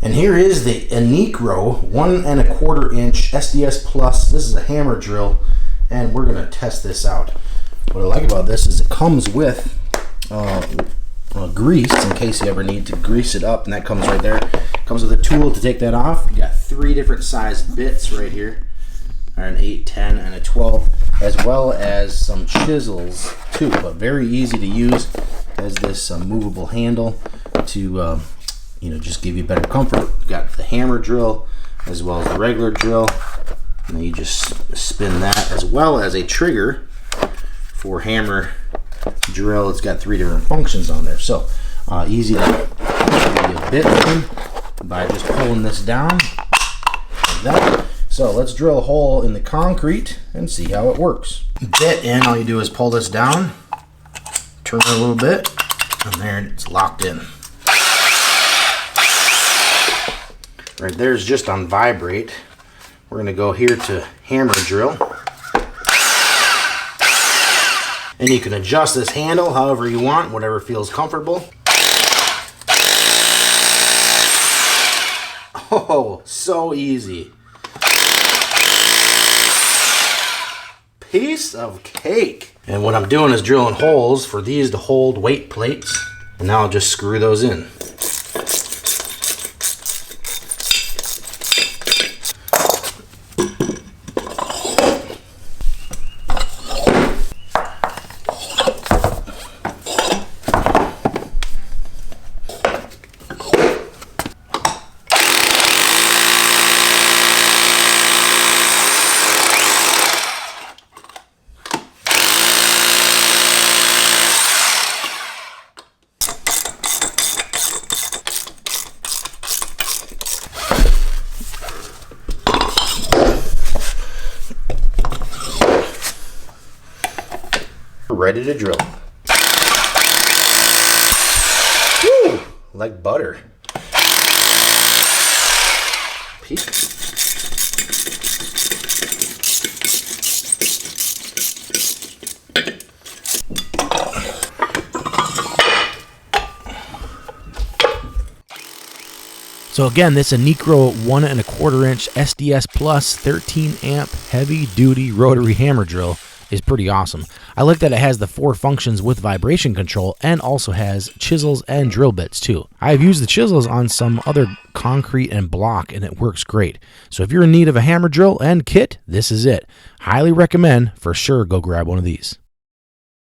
And here is the ENEACRO 1 1/4 inch SDS-Plus. This is a hammer drill, and we're going to test this out. What I like about this is it comes with grease in case you ever need to grease it up, and that comes right there. It comes with a tool to take that off. You got 3 different size bits right here, an 8, 10, and a 12, as well as some chisels too. But very easy to use. Has this movable handle to just give you better comfort. You got the hammer drill as well as the regular drill, and then you just spin that, as well as a trigger for hammer drill. It's got 3 different functions on there, so easy to be a bit in by just pulling this down like that. So let's drill a hole in the concrete and see how it works. Bit in, all you do is pull this down, turn it a little bit, and there it's locked in. Right there's just on vibrate. We're going to go here to hammer drill. And you can adjust this handle however you want, whatever feels comfortable. Oh, so easy. Piece of cake. And what I'm doing is drilling holes for these to hold weight plates. And now I'll just screw those in. Ready to drill. Woo! Like butter. So again, this ENEACRO 1 1/4 inch SDS-Plus 13 amp heavy duty rotary hammer drill is pretty awesome. I like that it has the 4 functions with vibration control and also has chisels and drill bits too. I've used the chisels on some other concrete and block and it works great. So if you're in need of a hammer drill and kit, this is it. Highly recommend. For sure, go grab one of these.